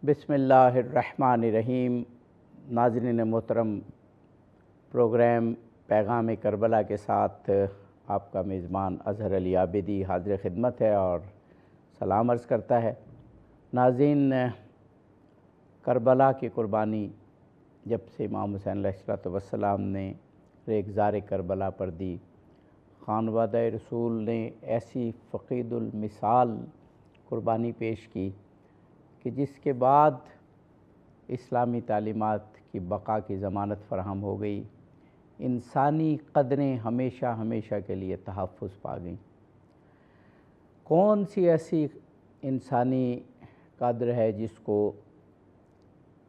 بسم اللہ الرحمن الرحیم۔ ناظرین محترم، پروگرام پیغام کربلا کے ساتھ آپ کا میزبان اظہر علی عابدی حاضر خدمت ہے اور سلام عرض کرتا ہے۔ ناظرین، کربلا کی قربانی جب سے امام حسین علیہ السلام نے ریگزار کربلا پر دی، خانوادہ رسول نے ایسی فقید المثال قربانی پیش کی کہ جس کے بعد اسلامی تعلیمات کی بقا کی ضمانت فراہم ہو گئی، انسانی قدریں ہمیشہ کے لیے تحفظ پا گئیں۔ کون سی ایسی انسانی قدر ہے جس کو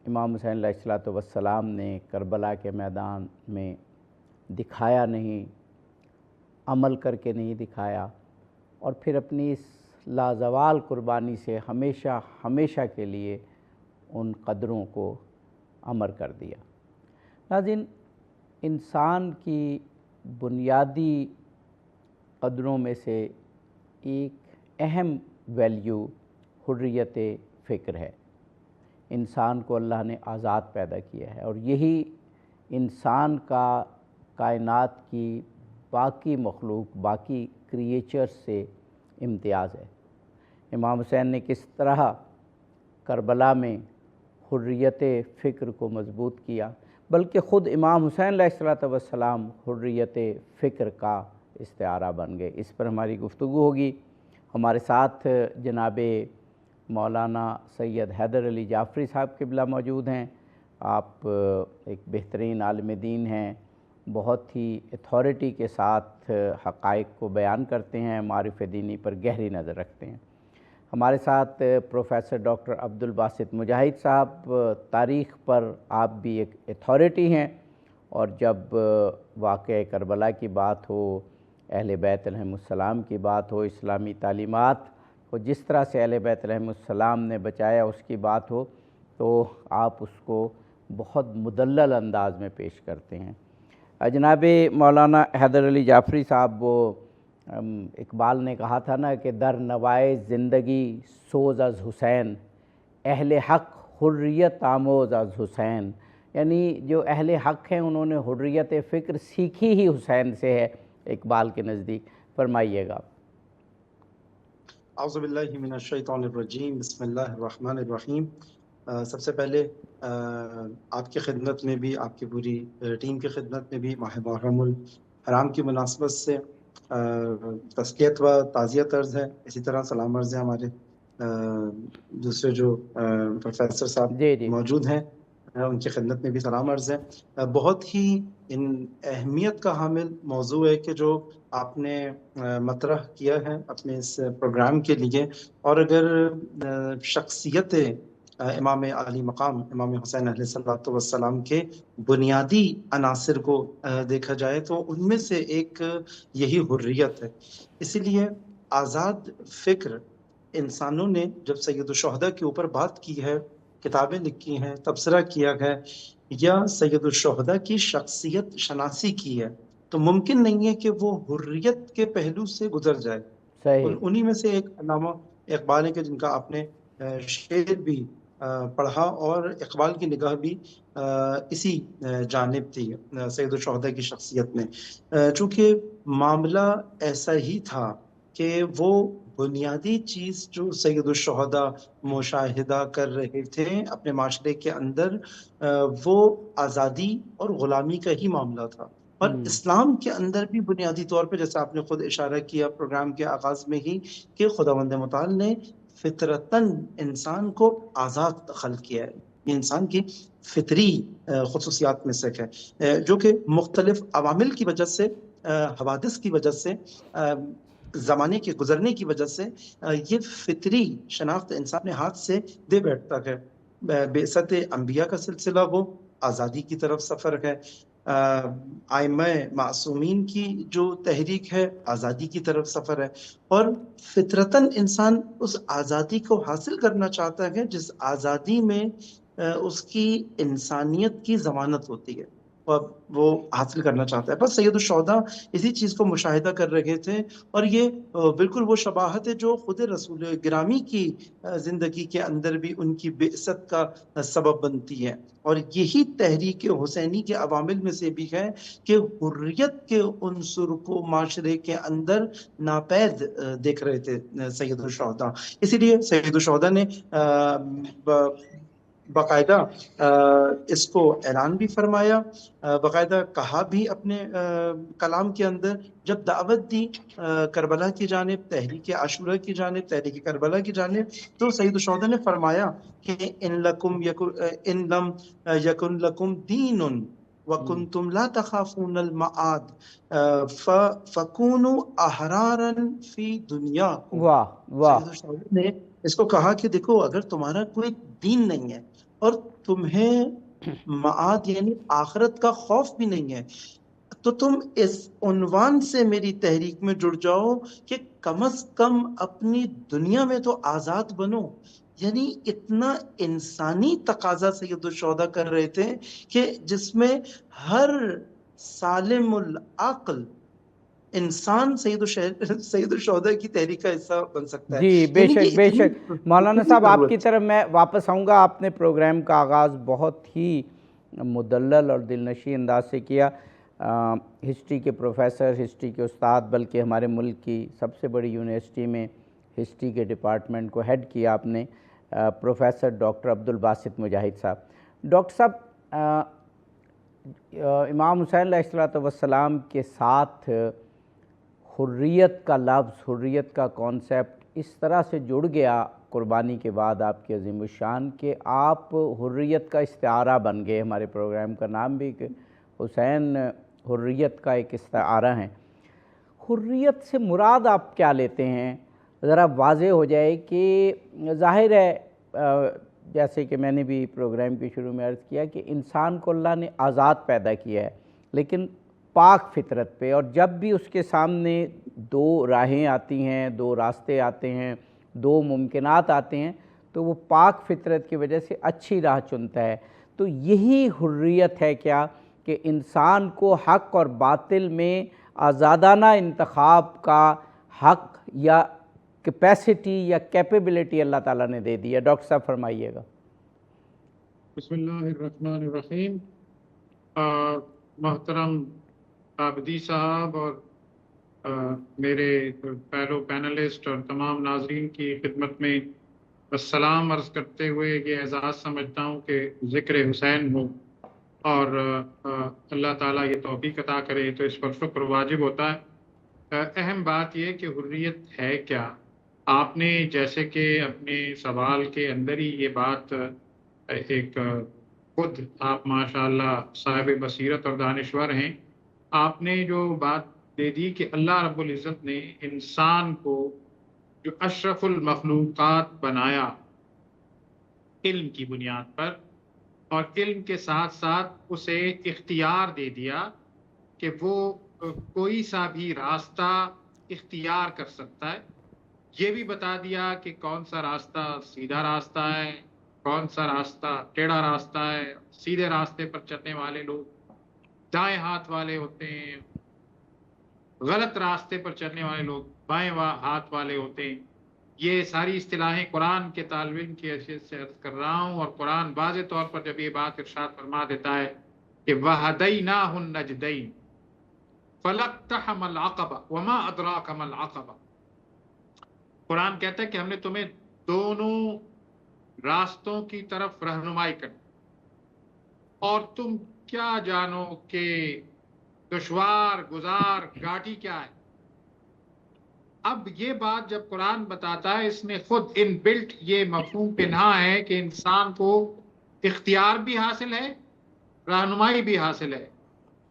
امام حسین علیہ السلام نے کربلا کے میدان میں دکھایا نہیں، عمل کر کے نہیں دکھایا، اور پھر اپنی اس لازوال قربانی سے ہمیشہ کے لیے ان قدروں کو امر کر دیا۔ ناظرین، انسان کی بنیادی قدروں میں سے ایک اہم ویلیو حریت فکر ہے۔ انسان کو اللہ نے آزاد پیدا کیا ہے، اور یہی انسان کا کائنات کی باقی مخلوق، باقی کریچر سے امتیاز ہے۔ امام حسین نے کس طرح کربلا میں حریت فکر کو مضبوط کیا، بلکہ خود امام حسین علیہ السلام حریت فکر کا استعارہ بن گئے، اس پر ہماری گفتگو ہوگی۔ ہمارے ساتھ جناب مولانا سید حیدر علی جعفری صاحب قبلہ موجود ہیں۔ آپ ایک بہترین عالم دین ہیں، بہت ہی اتھارٹی کے ساتھ حقائق کو بیان کرتے ہیں، معارف دینی پر گہری نظر رکھتے ہیں۔ ہمارے ساتھ پروفیسر ڈاکٹر عبدالباسط مجاہد صاحب، تاریخ پر آپ بھی ایک اتھارٹی ہیں، اور جب واقعہ کربلا کی بات ہو، اہل بیت علیہم السلام کی بات ہو، اسلامی تعلیمات کو جس طرح سے اہل بیت علیہم السلام نے بچایا اس کی بات ہو، تو آپ اس کو بہت مدلل انداز میں پیش کرتے ہیں۔ جناب مولانا حیدر علی جعفری صاحب، وہ اقبال نے کہا تھا نا کہ در نوائے زندگی سوز از حسین، اہل حق حریت آموز از حسین، یعنی جو اہل حق ہیں انہوں نے حریت فکر سیکھی ہی حسین سے ہے، اقبال کے نزدیک۔ فرمائیے گا۔ اعوذ باللہ من الشیطان الرجیم، بسم اللہ الرحمن الرحیم۔ سب سے پہلے آپ کی خدمت میں بھی، آپ کی پوری ٹیم کی خدمت میں بھی ماہ محرم الحرام کی مناسبت سے تسلیت و تعزیت عرض ہے۔ اسی طرح سلام عرض ہے ہمارے دوسرے جو پروفیسر صاحب جی موجود ہیں، ان کی خدمت میں بھی سلام عرض ہے۔ بہت ہی اہمیت کا حامل موضوع ہے کہ جو آپ نے مطرح کیا ہے اپنے اس پروگرام کے لیے، اور اگر شخصیت امام علی مقام امام حسین علیہ الصلوۃ والسلام کے بنیادی عناصر کو دیکھا جائے تو ان میں سے ایک یہی حریت ہے۔ اسی لیے آزاد فکر انسانوں نے جب سید الشہداء کے اوپر بات کی ہے، کتابیں لکھی ہیں، تبصرہ کیا ہے، یا سید الشہداء کی شخصیت شناسی کی ہے، تو ممکن نہیں ہے کہ وہ حریت کے پہلو سے گزر جائے۔ صحیح۔ انہی میں سے ایک علامہ اقبال ہے کہ جن کا آپ نے شعر بھی پڑھا، اور اقبال کی نگاہ بھی اسی جانب تھی سید الشہداء کی شخصیت میں، چونکہ معاملہ ایسا ہی تھا کہ وہ بنیادی چیز جو سید الشہداء مشاہدہ کر رہے تھے اپنے معاشرے کے اندر، وہ آزادی اور غلامی کا ہی معاملہ تھا۔ اور اسلام کے اندر بھی بنیادی طور پہ، جیسا آپ نے خود اشارہ کیا پروگرام کے آغاز میں ہی، کہ خداوند متعال نے فطرتاً انسان کو آزاد خلق کیا ہے۔ یہ انسان کی فطری خصوصیات میں سے ہے، جو کہ مختلف عوامل کی وجہ سے، حوادث کی وجہ سے، زمانے کے گزرنے کی وجہ سے یہ فطری شناخت انسان نے ہاتھ سے دے بیٹھتا ہے۔ بعثت انبیاء کا سلسلہ ہو، آزادی کی طرف سفر ہے، ائمہ معصومین کی جو تحریک ہے، آزادی کی طرف سفر ہے، اور فطرتاً انسان اس آزادی کو حاصل کرنا چاہتا ہے جس آزادی میں اس کی انسانیت کی ضمانت ہوتی ہے۔ وہ حاصل کرنا چاہتا ہے. بس سید الشہداء اسی چیز کو مشاہدہ کر رہے تھے، اور یہ بالکل وہ شباہت ہے جو خود رسول گرامی کی زندگی کے اندر بھی ان کی بعثت کا سبب بنتی ہے. اور یہی تحریک حسینی کے عوامل میں سے بھی ہے کہ حریت کے عنصر کو معاشرے کے اندر ناپید دیکھ رہے تھے سید الشہداء. اسی لیے سید الشہداء نے باقاعدہ اس کو اعلان بھی فرمایا، باقاعدہ کہا بھی اپنے کلام کے اندر جب دعوت دی کربلا کی جانب، تحریک عاشورہ کی جانب، تحریک کربلا کی جانب. تو سید الشہداء نے فرمایا کہ ان لم یکن لکم دین وکنتم لا تخافون المعاد فکونوا احرارا فی دنیاکم. واہ واہ. سید الشہداء نے اس کو کہا کہ دیکھو، اگر تمہارا کوئی دین نہیں ہے اور تمہیں معاد یعنی آخرت کا خوف بھی نہیں ہے، تو تم اس عنوان سے میری تحریک میں جڑ جاؤ کہ کم از کم اپنی دنیا میں تو آزاد بنو. یعنی اتنا انسانی تقاضا سید الشہداء کر رہے تھے کہ جس میں ہر سالم العقل انسان سید الشہداء کی تحریک کا حصہ بن سکتا ہے. جی بے یعنی کہ شک بے اتنی شک. مولانا صاحب آپ کی ضرورت. طرف میں واپس آؤں گا. آپ نے پروگرام کا آغاز بہت ہی مدلل اور دلنشیں انداز سے کیا. ہسٹری کے پروفیسر، ہسٹری کے استاد، بلکہ ہمارے ملک کی سب سے بڑی یونیورسٹی میں ہسٹری کے ڈپارٹمنٹ کو ہیڈ کیا آپ نے، پروفیسر ڈاکٹر عبدالباسط مجاہد صاحب. ڈاکٹر صاحب، امام حسین علیہ السلام کے ساتھ حریت کا لفظ، حریت کا کانسیپٹ اس طرح سے جڑ گیا قربانی کے بعد آپ کے عظیم الشان کہ آپ حریت کا استعارہ بن گئے. ہمارے پروگرام کا نام بھی کہ حسین حریت کا ایک استعارہ ہیں. حریت سے مراد آپ کیا لیتے ہیں؟ ذرا واضح ہو جائے کہ ظاہر ہے جیسے کہ میں نے بھی پروگرام کے شروع میں عرض کیا کہ انسان کو اللہ نے آزاد پیدا کیا ہے، لیکن پاک فطرت پہ، اور جب بھی اس کے سامنے دو راہیں آتی ہیں، دو راستے آتے ہیں، دو ممکنات آتے ہیں، تو وہ پاک فطرت کی وجہ سے اچھی راہ چنتا ہے. تو یہی حریت ہے کیا کہ انسان کو حق اور باطل میں آزادانہ انتخاب کا حق یا کیپیسٹی یا کیپیبلٹی اللہ تعالیٰ نے دے دی ہے؟ ڈاکٹر صاحب فرمائیے گا. بسم اللہ الرحمن الرحیم. محترم عابدی صاحب اور میرے فیلو پینلسٹ اور تمام ناظرین کی خدمت میں السلام عرض کرتے ہوئے یہ اعزاز سمجھتا ہوں کہ ذکر حسین ہو اور اللہ تعالیٰ یہ توفیق عطا کرے تو اس پر شکر واجب ہوتا ہے. اہم بات یہ کہ حریت ہے کیا. آپ نے جیسے کہ اپنے سوال کے اندر ہی یہ بات ایک خود آپ ماشاءاللہ صاحب بصیرت اور دانشور ہیں، آپ نے جو بات دے دی کہ اللہ رب العزت نے انسان کو جو اشرف المخلوقات بنایا علم کی بنیاد پر، اور علم کے ساتھ ساتھ اسے اختیار دے دیا کہ وہ کوئی سا بھی راستہ اختیار کر سکتا ہے. یہ بھی بتا دیا کہ کون سا راستہ سیدھا راستہ ہے، کون سا راستہ ٹیڑھا راستہ ہے. سیدھے راستے پر چلنے والے لوگ دائیں ہاتھ والے ہوتے ہیں، غلط راستے پر چلنے والے لوگ بائیں ہاتھ والے ہوتے ہیں. یہ ساری اصطلاحیں قرآن کے طالب علم کی حیثیت سے عرض کر رہا ہوں، اور قرآن واضح طور پر جب یہ بات ارشاد فرما دیتا ہے کہ وَهَدَيْنَاهُ النَّجْدَيْنِ فَلَقْتَحَمَ الْعَقَبَةَ وَمَا أَدْرَاكَ مَا الْعَقَبَةُ. قرآن کہتا ہے کہ ہم نے تمہیں دونوں راستوں کی طرف رہنمائی کر، اور تم کیا جانو کہ دشوار گزار گاٹی کیا ہے. اب یہ بات جب قرآن بتاتا ہے، اس میں خود ان بلٹ یہ مفہوم پنہا ہے کہ انسان کو اختیار بھی حاصل ہے، رہنمائی بھی حاصل ہے.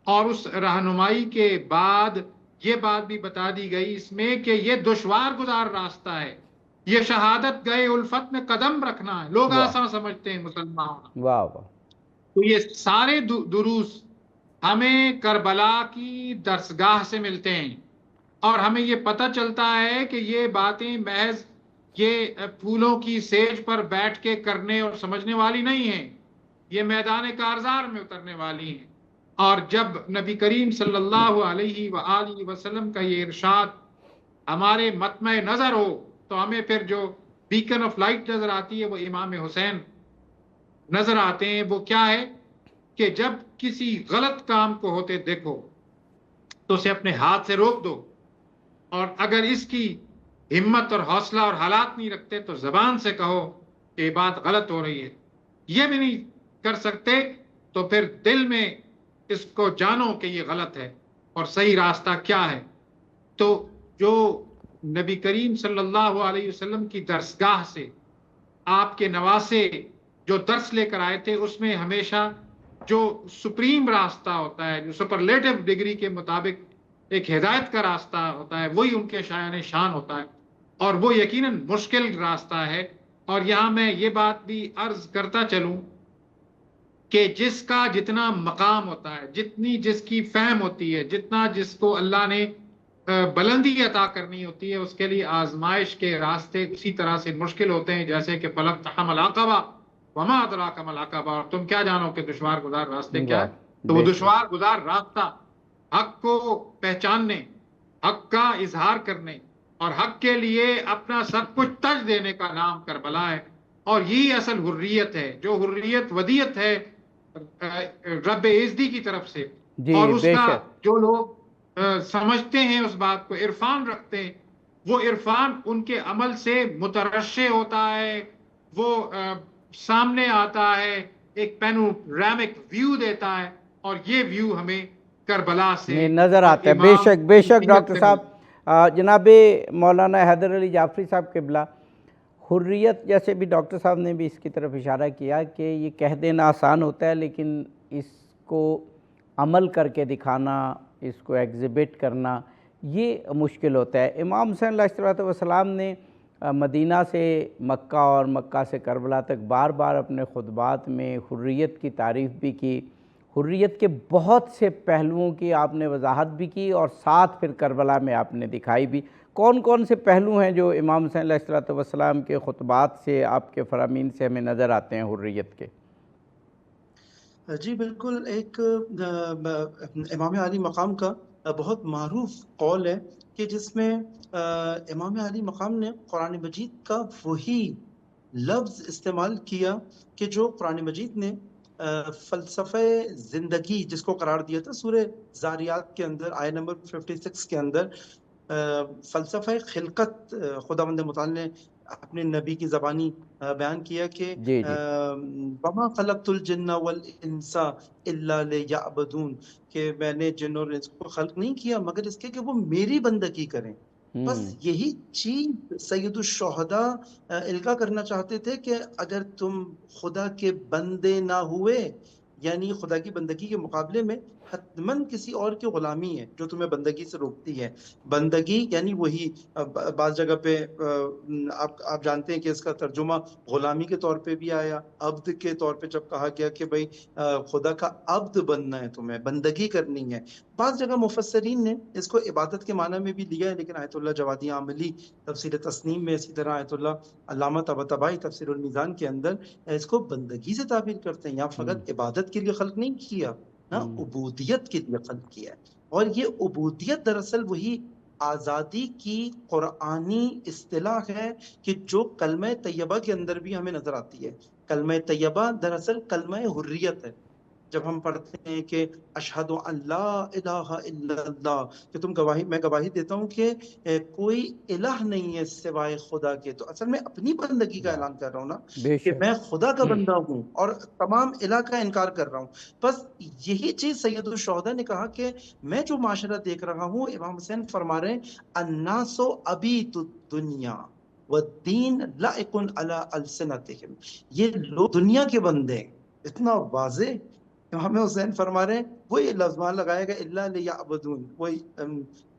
اور اس رہنمائی کے بعد یہ بات بھی بتا دی گئی اس میں کہ یہ دشوار گزار راستہ ہے، یہ شہادت گئے الفت میں قدم رکھنا ہے. لوگ آسان سمجھتے ہیں مسلمان ہونا. واہ واہ. تو یہ سارے دروس ہمیں کربلا کی درسگاہ سے ملتے ہیں، اور ہمیں یہ پتہ چلتا ہے کہ یہ باتیں محض یہ پھولوں کی سیج پر بیٹھ کے کرنے اور سمجھنے والی نہیں ہیں، یہ میدان کارزار میں اترنے والی ہیں. اور جب نبی کریم صلی اللہ علیہ وآلہ وسلم کا یہ ارشاد ہمارے مطمع نظر ہو تو ہمیں پھر جو بیکن آف لائٹ نظر آتی ہے وہ امام حسین نظر آتے ہیں. وہ کیا ہے کہ جب کسی غلط کام کو ہوتے دیکھو تو اسے اپنے ہاتھ سے روک دو، اور اگر اس کی ہمت اور حوصلہ اور حالات نہیں رکھتے تو زبان سے کہو کہ یہ بات غلط ہو رہی ہے. یہ بھی نہیں کر سکتے تو پھر دل میں اس کو جانو کہ یہ غلط ہے اور صحیح راستہ کیا ہے. تو جو نبی کریم صلی اللہ علیہ وسلم کی درسگاہ سے آپ کے نواسے جو درس لے کر آئے تھے، اس میں ہمیشہ جو سپریم راستہ ہوتا ہے، جو سپرلیٹو ڈگری کے مطابق ایک ہدایت کا راستہ ہوتا ہے، وہی ان کے شایان شان ہوتا ہے، اور وہ یقیناً مشکل راستہ ہے. اور یہاں میں یہ بات بھی عرض کرتا چلوں کہ جس کا جتنا مقام ہوتا ہے، جتنی جس کی فہم ہوتی ہے، جتنا جس کو اللہ نے بلندی عطا کرنی ہوتی ہے، اس کے لیے آزمائش کے راستے اسی طرح سے مشکل ہوتے ہیں جیسے کہ فلقتحم العقبہ وما ادراک ما العقبہ، اور تم کیا جانو کہ دشوار گزار راستے کیا ہے. تو وہ بے شک. دشوار گزار راستہ حق کو پہچاننے، حق کا اظہار کرنے اور حق کے لیے اپنا سب کچھ تج دینے کا نام کربلا ہے. اور یہی اصل حریت ہے، جو حریت ودیت ہے رب عزتی کی طرف سے. جی اور اس بے کا شک. جو لوگ سمجھتے ہیں، اس بات کو عرفان رکھتے ہیں، وہ عرفان ان کے عمل سے مترشح ہوتا ہے، وہ سامنے آتا ہے، ایک پینورامک ویو دیتا ہے، اور یہ ویو ہمیں کربلا سے نظر اور آتا ہے. بے امام شک بے شک حسینیت ڈاکٹر سے صاحب. ملتا جناب مولانا حیدر علی جعفری صاحب قبلہ، حریت جیسے بھی ڈاکٹر صاحب نے بھی اس کی طرف اشارہ کیا کہ یہ کہہ دینا آسان ہوتا ہے، لیکن اس کو عمل کر کے دکھانا، اس کو ایگزیبٹ کرنا یہ مشکل ہوتا ہے. امام حسین علیہ السلام نے مدینہ سے مکہ اور مکہ سے کربلا تک بار بار اپنے خطبات میں حریت کی تعریف بھی کی، حریت کے بہت سے پہلوؤں کی آپ نے وضاحت بھی کی، اور ساتھ پھر کربلا میں آپ نے دکھائی بھی. کون کون سے پہلو ہیں جو امام حسین علیہ السلام کے خطبات سے، آپ کے فرامین سے ہمیں نظر آتے ہیں حریت کے؟ جی بالکل. ایک امام علی مقام کا بہت معروف قول ہے کہ جس میں امام علی مقام نے قرآن مجید کا وہی لفظ استعمال کیا کہ جو قرآن مجید نے فلسفہ زندگی جس کو قرار دیا تھا سورہ زاریات کے اندر آیت نمبر 56 کے اندر. فلسفہ خلقت خداوند متعال نے اپنے نبی کی زبانی بیان کیا کہ جی جی وما خلقت الجن والانس الا لیعبدون، کہ میں نے جن اور انس کو خلق نہیں کیا مگر اس کے کہ وہ میری بندگی کریں. بس یہی چیز سید الشہداء القا کرنا چاہتے تھے کہ اگر تم خدا کے بندے نہ ہوئے، یعنی خدا کی بندگی کے مقابلے میں حتماً کسی اور کی غلامی ہے جو تمہیں بندگی سے روکتی ہے. بندگی یعنی وہی بعض جگہ پہ آپ جانتے ہیں کہ اس کا ترجمہ غلامی کے طور پہ بھی آیا، عبد کے طور پہ جب کہا گیا کہ بھئی خدا کا عبد بننا ہے، تمہیں بندگی کرنی ہے. بعض جگہ مفسرین نے اس کو عبادت کے معنی میں بھی لیا ہے، لیکن آیت اللہ جوادی عاملی تفسیر تسنیم میں، اسی طرح آیت اللہ علامہ طباطبائی تفسیر المیزان کے اندر اس کو بندگی سے تعبیر کرتے ہیں. یہاں فقط عبادت کے لیے خلق نہیں کیا، عبودیت کے لیے خلق کیا ہے. اور یہ عبودیت دراصل وہی آزادی کی قرآنی اصطلاح ہے کہ جو کلمہ طیبہ کے اندر بھی ہمیں نظر آتی ہے. کلمہ طیبہ دراصل کلمہ حریت ہے. جب ہم پڑھتے ہیں کہ اشہد ان لا الہ الا اللہ، کہ تم گواہی، میں گواہی دیتا ہوں کہ کوئی الہ نہیں ہے سوائے خدا کے، تو اصل میں اپنی بندگی کا اعلان کر رہا ہوں نا، بے کہ شک. میں خدا کا بندہ ہوں اور تمام الہ کا انکار کر رہا ہوں. بس یہی چیز سید الشہداء نے کہا کہ میں جو معاشرہ دیکھ رہا ہوں، امام حسین فرما رہے ہیں الناس ابیت الدنیا والدین لائق علی السنتہم، یہ لوگ دنیا کے بندے ہیں. اتنا واضح امام حسین فرما رہے ہیں، وہی لفظ وہاں لگایا گیا الا لیعبدون، وہی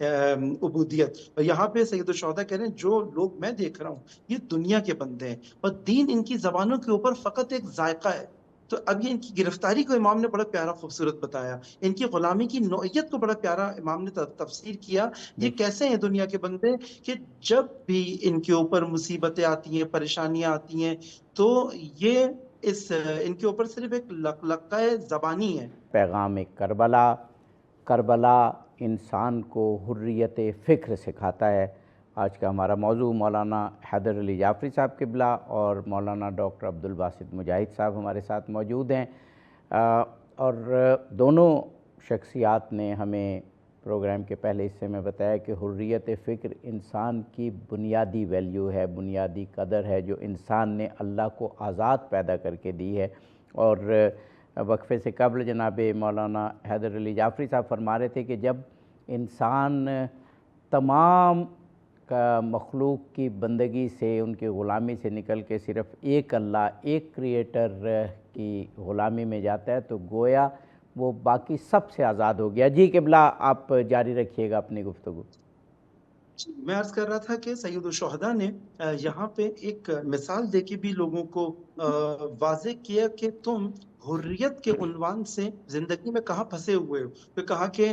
عبودیت. اور یہاں پہ سید الشہداء کہہ رہے ہیں جو لوگ میں دیکھ رہا ہوں یہ دنیا کے بندے ہیں، اور دین ان کی زبانوں کے اوپر فقط ایک ذائقہ ہے. تو اب یہ ان کی گرفتاری کو امام نے بڑا پیارا خوبصورت بتایا، ان کی غلامی کی نوعیت کو بڑا پیارا امام نے تفسیر کیا. یہ کیسے ہیں دنیا کے بندے کہ جب بھی ان کے اوپر مصیبتیں آتی ہیں، پریشانیاں آتی ہیں، تو یہ ان کے اوپر صرف ایک لقلقہ زبانی ہے. پیغام کربلا. کربلا انسان کو حریت فکر سکھاتا ہے. آج کا ہمارا موضوع مولانا حیدر علی جعفری صاحب قبلہ اور مولانا ڈاکٹر عبدالباسط مجاہد صاحب ہمارے ساتھ موجود ہیں، اور دونوں شخصیات نے ہمیں پروگرام کے پہلے حصے میں بتایا کہ حریت فکر انسان کی بنیادی ویلیو ہے، بنیادی قدر ہے جو انسان نے اللہ کو آزاد پیدا کر کے دی ہے. اور وقفے سے قبل جناب مولانا حیدر علی جعفری صاحب فرما رہے تھے کہ جب انسان تمام مخلوق کی بندگی سے، ان کی غلامی سے نکل کے صرف ایک اللہ، ایک کریٹر کی غلامی میں جاتا ہے تو گویا وہ باقی سب سے آزاد ہو گیا. جی قبلہ آپ جاری رکھیے گا اپنی گفتگو. میں عرض کر رہا تھا کہ سید الشہداء نے یہاں پہ ایک مثال دے کے بھی لوگوں کو واضح کیا کہ تم حریت کے عنوان سے زندگی میں کہاں پھنسے ہوئے ہو. پھر کہا کہ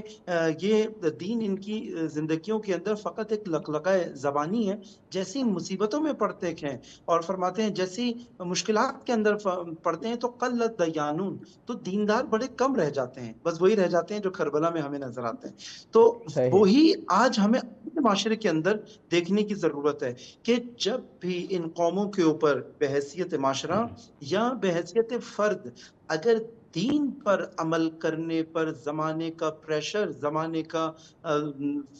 یہ دین ان کی زندگیوں کے اندر فقط ایک لقلقہ زبانی ہے. جیسی مصیبتوں میں پڑتے ہیں اور فرماتے ہیں جیسی مشکلات کے اندر پڑتے ہیں تو قلت دیانون، تو دیندار بڑے کم رہ جاتے ہیں، بس وہی رہ جاتے ہیں جو کربلا میں ہمیں نظر آتے ہیں. تو صحیح. وہی آج ہمیں اپنے معاشرے کے اندر دیکھنے کی ضرورت ہے کہ جب بھی ان قوموں کے اوپر بحیثیت معاشرہ یا بحیثیت فرد اگر دین پر عمل کرنے پر زمانے کا پریشر، زمانے کا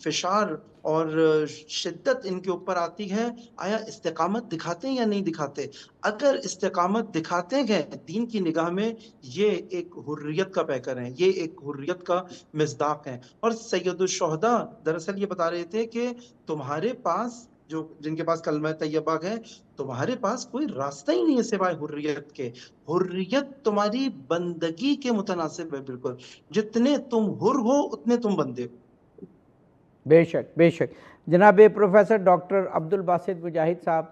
فشار اور شدت ان کے اوپر آتی ہے، آیا استقامت دکھاتے ہیں یا نہیں دکھاتے؟ اگر استقامت دکھاتے ہیں دین کی نگاہ میں، یہ ایک حریت کا پیکر ہیں، یہ ایک حریت کا مصداق ہیں. اور سید الشہداء دراصل یہ بتا رہے تھے کہ تمہارے پاس جو جن کے پاس کلمہ طیبہ ہے، تمہارے پاس کوئی راستہ ہی نہیں ہے سوائے حریت کے. حریت تمہاری بندگی کے متناسب ہے، بالکل جتنے تم حر ہو اتنے تم بندے ہو. بے شک بے شک. جناب پروفیسر ڈاکٹر عبدالباسط مجاہد صاحب،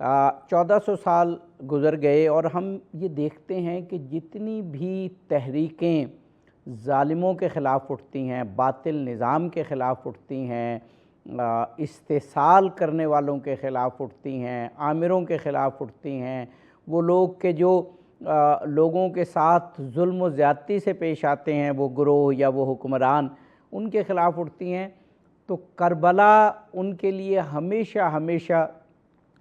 1400 سال گزر گئے اور ہم یہ دیکھتے ہیں کہ جتنی بھی تحریکیں ظالموں کے خلاف اٹھتی ہیں، باطل نظام کے خلاف اٹھتی ہیں، استحصال کرنے والوں کے خلاف اٹھتی ہیں، آمروں کے خلاف اٹھتی ہیں، وہ لوگ کہ جو لوگوں کے ساتھ ظلم و زیادتی سے پیش آتے ہیں، وہ گروہ یا وہ حکمران، ان کے خلاف اٹھتی ہیں، تو کربلا ان کے لیے ہمیشہ ہمیشہ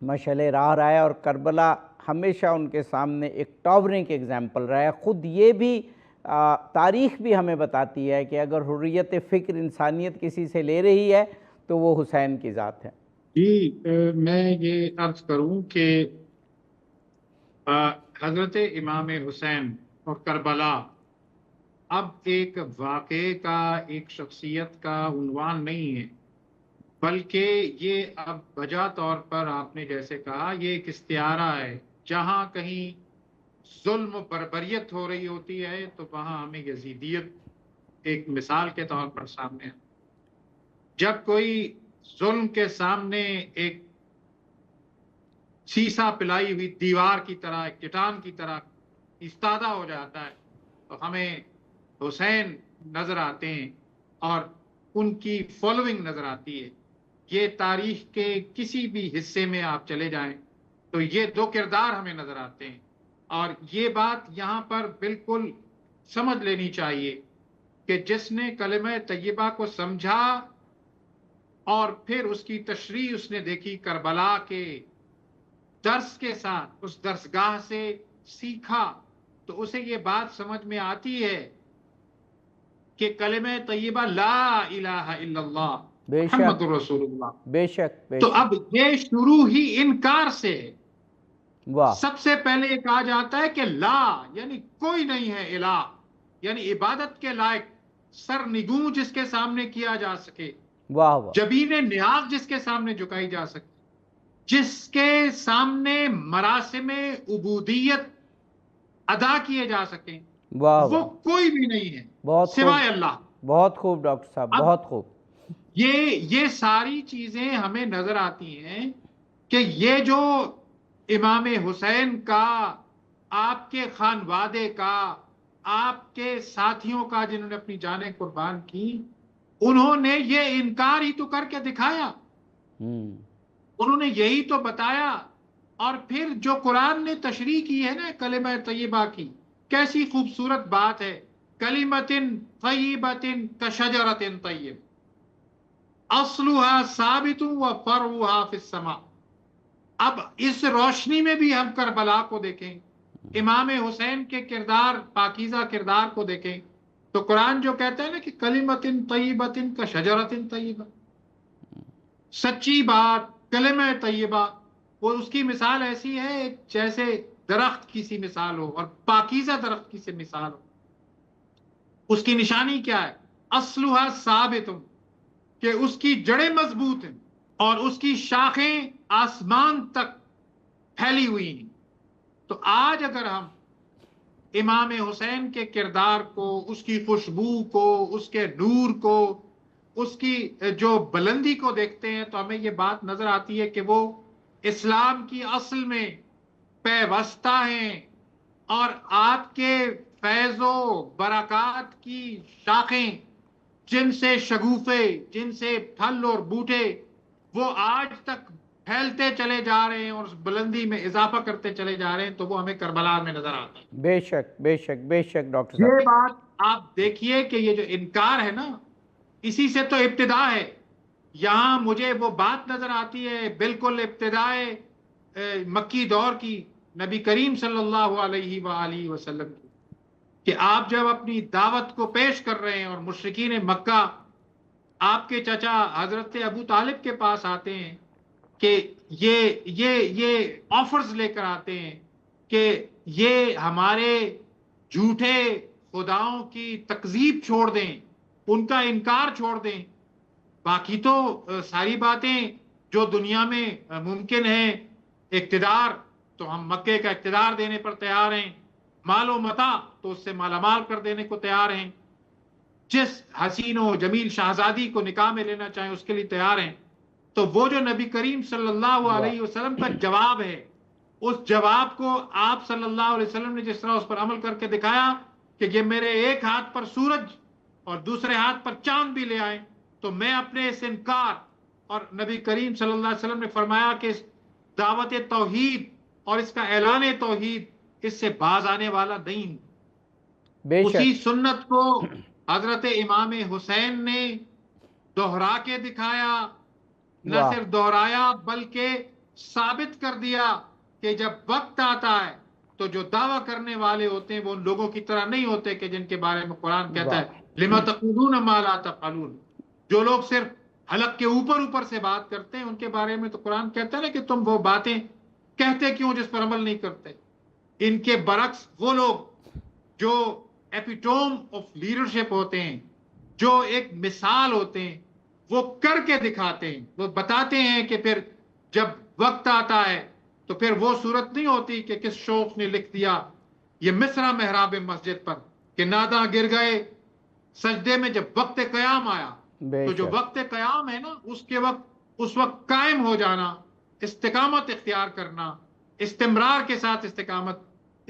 مشعل راہ رہا ہے، اور کربلا ہمیشہ ان کے سامنے ایک ٹاورنگ ایگزامپل رہا ہے. خود یہ بھی تاریخ بھی ہمیں بتاتی ہے کہ اگر حریت فکر انسانیت کسی سے لے رہی ہے تو وہ حسین کی ذات ہے. جی میں یہ عرض کروں کہ حضرت امام حسین اور کربلا اب ایک واقعے کا، ایک شخصیت کا عنوان نہیں ہے، بلکہ یہ اب بجا طور پر آپ نے جیسے کہا یہ ایک استعارہ ہے. جہاں کہیں ظلم و بربریت ہو رہی ہوتی ہے تو وہاں ہمیں یزیدیت ایک مثال کے طور پر سامنے ہے. جب کوئی ظلم کے سامنے ایک سیسا پلائی ہوئی دیوار کی طرح، ایک چٹان کی طرح ایستادہ ہو جاتا ہے تو ہمیں حسین نظر آتے ہیں اور ان کی فالوئنگ نظر آتی ہے. یہ تاریخ کے کسی بھی حصے میں آپ چلے جائیں تو یہ دو کردار ہمیں نظر آتے ہیں. اور یہ بات یہاں پر بالکل سمجھ لینی چاہیے کہ جس نے کلمہ طیبہ کو سمجھا اور پھر اس کی تشریح اس نے دیکھی کربلا کے درس کے ساتھ، اس درسگاہ سے سیکھا، تو اسے یہ بات سمجھ میں آتی ہے کہ کلمہ طیبہ لا الہ الا اللہ محمد رسول اللہ. بے شک تو اب یہ شروع ہی انکار سے ہے. واہ. سب سے پہلے یہ کہا جاتا ہے کہ لا یعنی کوئی نہیں ہے الہ، یعنی عبادت کے لائق سرنگوں جس کے سامنے کیا جا سکے، واہ واہ. جبین نیاز جس کے سامنے جھکائی جا سکے، جس کے سامنے مراسم عبودیت ادا کیے جا سکیں، واہ وہ واہ. کوئی بھی نہیں ہے بہت سوائے خوب، اللہ. بہت خوب ڈاکٹر صاحب، اب بہت خوب. یہ ساری چیزیں ہمیں نظر آتی ہیں کہ یہ جو امام حسین کا، آپ کے خانوادے کا، آپ کے ساتھیوں کا جنہوں نے اپنی جانیں قربان کی، انہوں نے یہ انکار ہی تو کر کے دکھایا. انہوں نے یہی تو بتایا اور پھر جو قرآن نے تشریح کی ہے نا کلمہ طیبہ کی، کیسی خوبصورت بات ہے، کلمۃ طیبۃ کشجرۃ طیب اصلها ثابت وفرعها فی السماء۔ اب اس روشنی میں بھی ہم کربلا کو دیکھیں، امام حسین کے کردار، پاکیزہ کردار کو دیکھیں، تو قرآن جو کہتا ہے نا کہ کلمۃ طیبۃ کشجرۃ طیبہ، سچی بات، کلمہ طیبہ، وہ اس کی مثال ایسی ہے جیسے درخت کی سی مثال ہو، اور پاکیزہ درخت کی سی مثال ہو۔ اس کی نشانی کیا ہے؟ اصلها ثابت، کہ اس کی جڑیں مضبوط ہیں اور اس کی شاخیں آسمان تک پھیلی ہوئی ہیں۔ تو آج اگر ہم امام حسین کے کردار کو، اس کی خوشبو کو، اس کے نور کو، اس کی جو بلندی کو دیکھتے ہیں تو ہمیں یہ بات نظر آتی ہے کہ وہ اسلام کی اصل میں پیوستہ ہیں، اور آپ کے فیض و برکات کی شاخیں، جن سے شگوفے، جن سے پھل اور بوٹے وہ آج تک پھیلتے چلے جا رہے ہیں اور اس بلندی میں اضافہ کرتے چلے جا رہے ہیں، تو وہ ہمیں کربلا میں نظر آتا ہے۔ بے شک بے شک بے شک ڈاکٹر یہ صاحب۔ بات آپ دیکھیے کہ یہ جو انکار ہے نا، اسی سے تو ابتدا ہے۔ یہاں مجھے وہ بات نظر آتی ہے بالکل ابتدائے مکی دور کی، نبی کریم صلی اللہ علیہ وآلہ وسلم کی، کہ آپ جب اپنی دعوت کو پیش کر رہے ہیں اور مشرکین مکہ آپ کے چچا حضرت ابو طالب کے پاس آتے ہیں کہ یہ آفرز لے کر آتے ہیں کہ یہ ہمارے جھوٹے خداؤں کی تکذیب چھوڑ دیں، ان کا انکار چھوڑ دیں، باقی تو ساری باتیں جو دنیا میں ممکن ہیں، اقتدار تو ہم مکے کا اقتدار دینے پر تیار ہیں، مال و متاع تو اس سے مالا مال کر دینے کو تیار ہیں، جس حسین و جمیل شہزادی کو نکاح میں لینا چاہیں اس کے لیے تیار ہیں۔ تو وہ جو نبی کریم صلی اللہ علیہ وسلم کا جواب ہے، اس جواب کو آپ صلی اللہ علیہ وسلم نے جس طرح اس پر عمل کر کے دکھایا کہ یہ میرے ایک ہاتھ پر سورج اور دوسرے ہاتھ پر چاند بھی لے آئے، تو میں اپنے اس انکار، اور نبی کریم صلی اللہ علیہ وسلم نے فرمایا کہ اس دعوت توحید اور اس کا اعلان توحید اس سے باز آنے والا نہیں ہوں۔ بے اسی شک سنت کو حضرت امام حسین نے دہرا کے دکھایا، نہ واہ صرف دہرایا بلکہ ثابت کر دیا کہ جب وقت آتا ہے تو جو دعویٰ کرنے والے ہوتے ہیں وہ ان لوگوں کی طرح نہیں ہوتے کہ جن کے بارے میں قرآن کہتا ہے واہ لما تقولون ما لا تفعلون۔ جو لوگ صرف حلق کے اوپر سے بات کرتے ہیں ان کے بارے میں تو قرآن کہتا ہے نا کہ تم وہ باتیں کہتے کیوں جس پر عمل نہیں کرتے۔ ان کے برعکس وہ لوگ جو ایپیٹوم آف لیڈرشپ ہوتے ہیں، جو ایک مثال ہوتے ہیں، وہ کر کے دکھاتے ہیں، وہ بتاتے ہیں کہ پھر جب وقت آتا ہے تو پھر وہ صورت نہیں ہوتی کہ کس شوخ نے لکھ دیا یہ مصرع محراب مسجد پر کہ ناداں گر گئے سجدے میں جب وقت قیام آیا۔ بے تو جو شک وقت قیام ہے نا اس وقت قائم ہو جانا، استقامت اختیار کرنا، استمرار کے ساتھ استقامت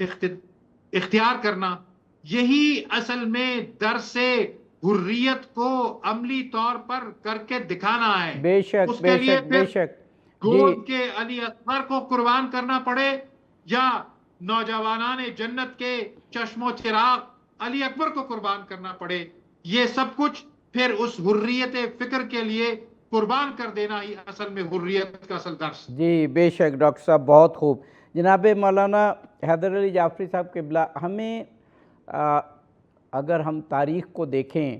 اختیار کرنا، یہی اصل میں درس حریت کو عملی طور پر کر کے دکھانا ہے۔ بے شک اس کے بے لیے شک بے پھر شک جی گود کے علی اصغر کو قربان کرنا پڑے یا نوجوانان جنت کے چشم و چراغ علی اکبر کو قربان کرنا پڑے، یہ سب کچھ پھر اس حریت فکر کے لیے قربان کر دینا ہی اصل میں حریت کا اصل درس۔ جی بے شک ڈاکٹر صاحب، بہت خوب۔ جناب مولانا حیدر علی جعفری صاحب قبلہ، ہمیں اگر ہم تاریخ کو دیکھیں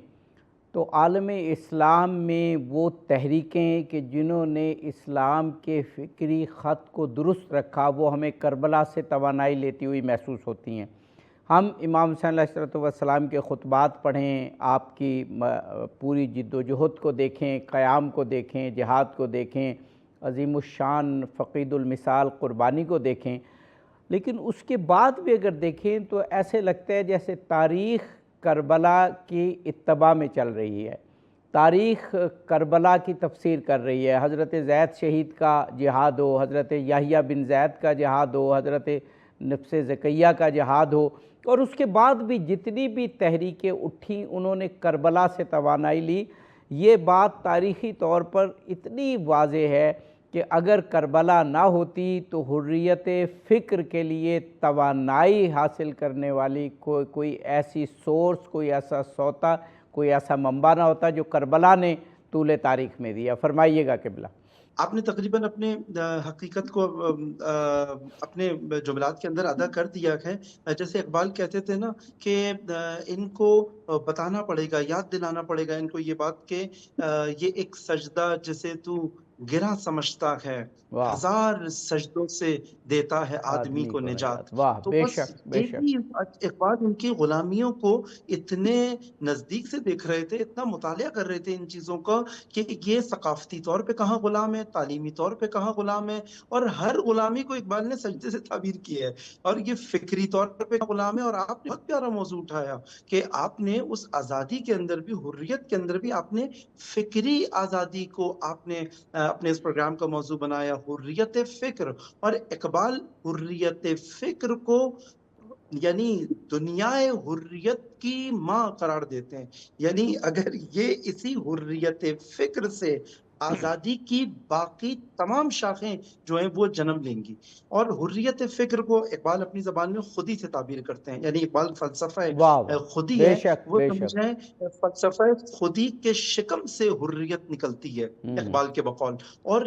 تو عالم اسلام میں وہ تحریکیں کہ جنہوں نے اسلام کے فکری خط کو درست رکھا وہ ہمیں کربلا سے توانائی لیتی ہوئی محسوس ہوتی ہیں۔ ہم امام حسین علیہ السلام کے خطبات پڑھیں، آپ کی پوری جد و جہد کو دیکھیں، قیام کو دیکھیں، جہاد کو دیکھیں، عظیم الشان فقید المثال قربانی کو دیکھیں، لیکن اس کے بعد بھی اگر دیکھیں تو ایسے لگتا ہے جیسے تاریخ کربلا کی اتباع میں چل رہی ہے، تاریخ کربلا کی تفسیر کر رہی ہے۔ حضرت زید شہید کا جہاد ہو، حضرت یحییٰ بن زید کا جہاد ہو، حضرت نفس زکیہ کا جہاد ہو، اور اس کے بعد بھی جتنی بھی تحریکیں اٹھیں انہوں نے کربلا سے توانائی لی۔ یہ بات تاریخی طور پر اتنی واضح ہے کہ اگر کربلا نہ ہوتی تو حریت فکر کے لیے توانائی حاصل کرنے والی کوئی ایسی سورس، کوئی ایسا سوتا، کوئی ایسا منبع نہ ہوتا جو کربلا نے طول تاریخ میں دیا۔ فرمائیے گا قبلہ۔ آپ نے تقریباً اپنے حقیقت کو اپنے جملات کے اندر ادا کر دیا ہے۔ جیسے اقبال کہتے تھے نا کہ ان کو بتانا پڑے گا، یاد دلانا پڑے گا ان کو یہ بات کہ یہ ایک سجدہ جسے تو گرا سمجھتا ہے، واہ، ہزار سجدوں سے دیتا ہے آدمی کو نجات۔ واہ، تو بے بس شک بے یہ شک۔ بھی اقبال ان کی غلامیوں کو اتنے نزدیک سے دیکھ رہے تھے، اتنا مطالعہ کر رہے تھے ان چیزوں کا کہ یہ ثقافتی طور پہ کہاں غلام ہے، تعلیمی طور پہ کہاں غلام ہے، اور ہر غلامی کو اقبال نے سجدے سے تعبیر کیا ہے، اور یہ فکری طور پہ غلام ہے۔ اور آپ نے بہت پیارا موضوع اٹھایا کہ آپ نے اس آزادی کے اندر بھی، حریت کے اندر بھی آپ نے فکری آزادی کو آپ نے اپنے اس پروگرام کا موضوع بنایا، حریت فکر۔ اور اقبال حریت فکر کو یعنی دنیا حریت کی ماں قرار دیتے ہیں۔ یعنی اگر یہ اسی حریت فکر سے آزادی کی باقی تمام شاخیں جو ہیں وہ جنم لیں گی۔ اور حریت فکر کو اقبال اپنی زبان میں خودی سے تعبیر کرتے ہیں، یعنی اقبال فلسفہ واہ واہ، خودی بے ہے، شک وہ بے شک۔ سمجھیں فلسفہ خودی کے شکم سے حریت نکلتی ہے اقبال کے بقول۔ اور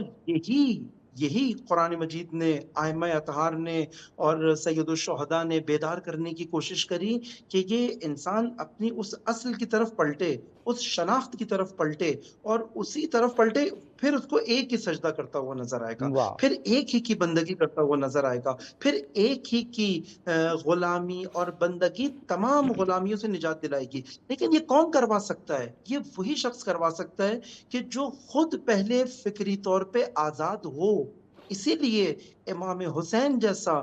یہی قرآن مجید نے، ائمہ اطہار نے اور سید الشہداء نے بیدار کرنے کی کوشش کری کہ یہ انسان اپنی اس اصل کی طرف پلٹے، اس شناخت کی طرف پلٹے، اور اسی طرف پلٹے، پھر اس کو ایک ہی سجدہ کرتا ہوا نظر آئے گا، واہ، پھر ایک ہی کی بندگی کرتا ہوا نظر آئے گا، پھر ایک ہی کی غلامی اور بندگی تمام غلامیوں سے نجات دلائے گی۔ لیکن یہ کون کروا سکتا ہے؟ یہ وہی شخص کروا سکتا ہے کہ جو خود پہلے فکری طور پہ آزاد ہو۔ اسی لیے امام حسین جیسا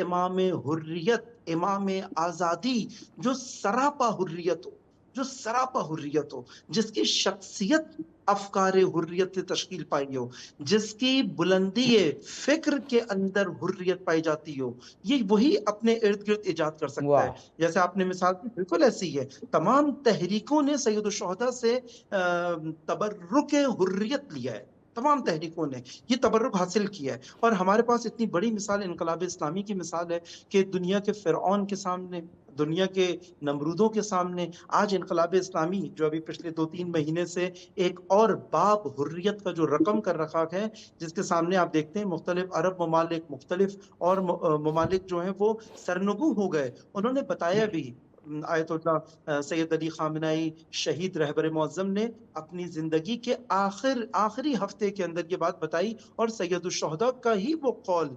امام حریت، امام آزادی، جو سراپا حریت ہو، جو سراپا حریت ہو، جس کی شخصیت افکار حریت سے تشکیل پائی ہو، جس کی بلندی فکر کے اندر حریت پائی جاتی ہو، یہ وہی اپنے ارد گرد ایجاد کر سکتا ہے۔ واہ، جیسے آپ نے مثال دی، بالکل ایسی ہے۔ تمام تحریکوں نے سید الشہداء سے تبرک حریت لیا ہے، تمام تحریکوں نے یہ تبرک حاصل کیا ہے۔ اور ہمارے پاس اتنی بڑی مثال انقلاب اسلامی کی مثال ہے کہ دنیا کے فرعون کے سامنے، دنیا کے نمرودوں کے سامنے آج انقلاب اسلامی جو ابھی پچھلے 2-3 مہینے سے ایک اور باب حریت کا جو رقم کر رکھا ہے، جس کے سامنے آپ دیکھتے ہیں مختلف عرب ممالک، مختلف اور ممالک جو ہیں وہ سرنگوں ہو گئے۔ انہوں نے بتایا بھی، آیت اللہ سید علی خامنائی شہید رہبر معظم نے اپنی زندگی کے آخری ہفتے کے اندر یہ بات بتائی، اور سید الشہداء کا ہی وہ قول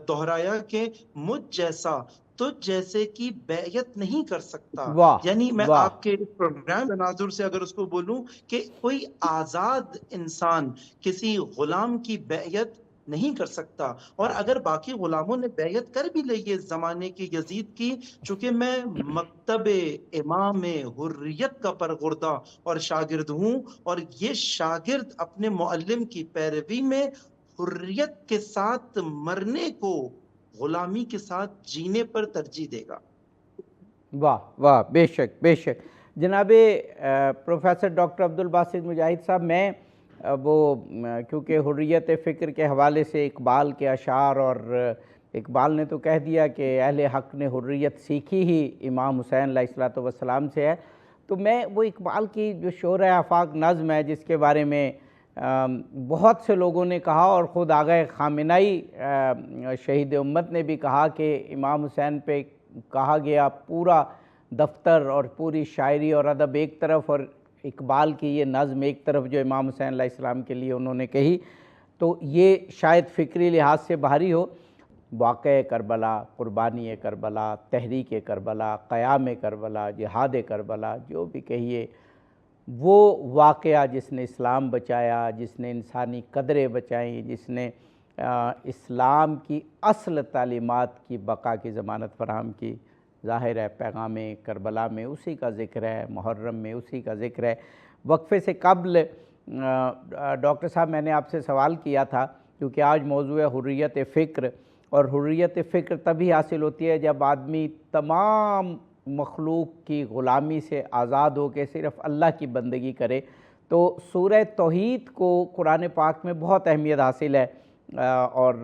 دہرایا کہ مجھ جیسا تجھ جیسے کی بیعت نہیں کر سکتا۔ واہ یعنی میں واہ، آپ کے پروگرام تناظر سے اگر اس کو بولوں کہ کوئی آزاد انسان کسی غلام کی بیعت نہیں کر سکتا، اور اگر باقی غلاموں نے بیعت کر بھی لی اس زمانے کی یزید کی، چونکہ میں مکتب امام حریت کا پرغردہ اور شاگرد ہوں، اور یہ شاگرد اپنے معلم کی پیروی میں حریت کے ساتھ مرنے کو غلامی کے ساتھ جینے پر ترجیح دے گا۔ واہ واہ، بے شک بے شک۔ جناب پروفیسر ڈاکٹر عبدالباسط مجاہد صاحب، میں وہ کیونکہ حریت فکر کے حوالے سے اقبال کے اشعار، اور اقبال نے تو کہہ دیا کہ اہل حق نے حریت سیکھی ہی امام حسین علیہ السلام سے ہے، تو میں وہ اقبال کی جو شورۂ آفاق نظم ہے جس کے بارے میں بہت سے لوگوں نے کہا، اور خود آغا خامنائی شہید امت نے بھی کہا کہ امام حسین پہ کہا گیا پورا دفتر اور پوری شاعری اور ادب ایک طرف، اور اقبال کی یہ نظم ایک طرف جو امام حسین علیہ السلام کے لیے انہوں نے کہی، تو یہ شاید فکری لحاظ سے بھاری ہو۔ واقعہ کربلا، قربانی کربلا، تحریک کربلا، قیام کربلا، جہاد کربلا، جو بھی کہیے، وہ واقعہ جس نے اسلام بچایا، جس نے انسانی قدریں بچائیں، جس نے اسلام کی اصل تعلیمات کی بقا کی ضمانت فراہم کی، ظاہر ہے پیغام کربلا میں اسی کا ذکر ہے، محرم میں اسی کا ذکر ہے۔ وقفے سے قبل ڈاکٹر صاحب میں نے آپ سے سوال کیا تھا، کیونکہ آج موضوع ہے حریت فکر، اور حریت فکر تبھی حاصل ہوتی ہے جب آدمی تمام مخلوق کی غلامی سے آزاد ہو کے صرف اللہ کی بندگی کرے۔ تو سورہ توحید کو قرآن پاک میں بہت اہمیت حاصل ہے، اور